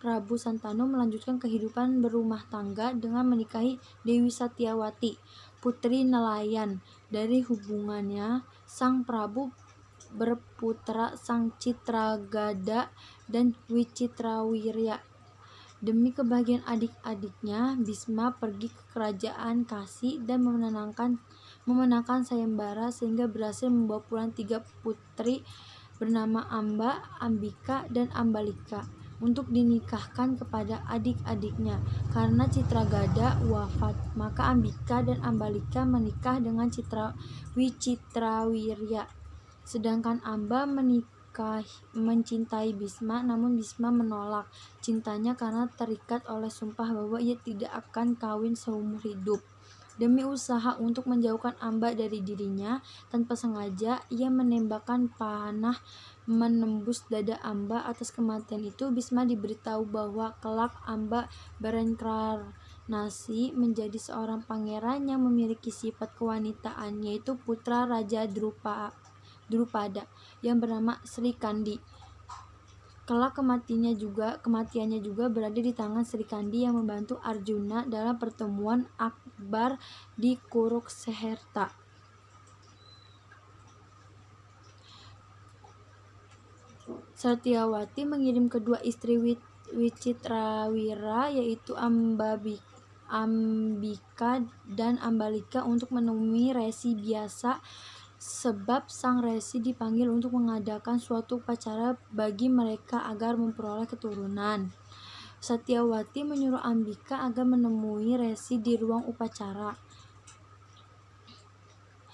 Prabu Santanu melanjutkan kehidupan berumah tangga dengan menikahi Dewi Satyawati, putri nelayan. Dari hubungannya, sang Prabu berputra sang Citragada dan Wicitrawirya. Demi kebahagiaan adik-adiknya, Bisma pergi ke kerajaan Kasi dan memenangkan sayembara sehingga berhasil membawa pulang 3 putri bernama Amba, Ambika, dan Ambalika untuk dinikahkan kepada adik-adiknya. Karena Citragada wafat, maka Ambika dan Ambalika menikah dengan Wicitrawirya. Sedangkan Amba mencintai Bisma, namun Bisma menolak cintanya karena terikat oleh sumpah bahwa ia tidak akan kawin seumur hidup. Demi usaha untuk menjauhkan Amba dari dirinya, tanpa sengaja ia menembakkan panah menembus dada Amba. Atas kematian itu, Bisma diberitahu bahwa kelak Amba bereinkarnasi menjadi seorang pangeran yang memiliki sifat kewanitaan, yaitu putra Raja Drupada yang bernama Sri Kandi. Kelak kematiannya juga berada di tangan Sri Kandi yang membantu Arjuna dalam pertemuan akbar di Kurukshetra. Satyawati mengirim kedua istri Wicitrawirya, yaitu Ambika dan Ambalika, untuk menemui Resi biasa, sebab sang Resi dipanggil untuk mengadakan suatu upacara bagi mereka agar memperoleh keturunan. Satyawati menyuruh Ambika agar menemui Resi di ruang upacara.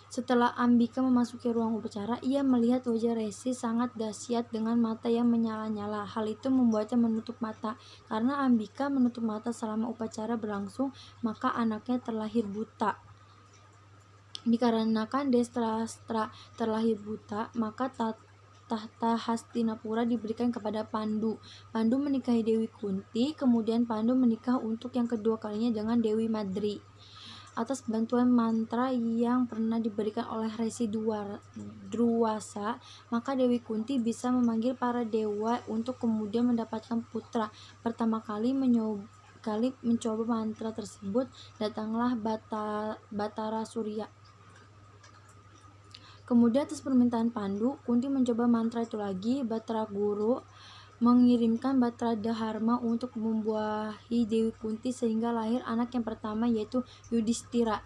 Setelah Ambika memasuki ruang upacara, ia melihat wajah Resi sangat dahsyat dengan mata yang menyala-nyala. Hal itu membuatnya menutup mata. Karena Ambika menutup mata selama upacara berlangsung, maka anaknya terlahir buta. Dikarenakan Destastra terlahir buta, maka tahta Hastinapura diberikan kepada Pandu. Pandu menikahi Dewi Kunti, kemudian Pandu menikah untuk yang kedua kalinya dengan Dewi Madri. Atas bantuan mantra yang pernah diberikan oleh Resi Druwasa, maka Dewi Kunti bisa memanggil para dewa untuk kemudian mendapatkan putra. Pertama kali mencoba mantra tersebut, datanglah Batara Surya. Kemudian atas permintaan Pandu, Kunti mencoba mantra itu lagi. Batara Guru mengirimkan Batara Dharma untuk membuahi Dewi Kunti sehingga lahir anak yang pertama, yaitu Yudhistira.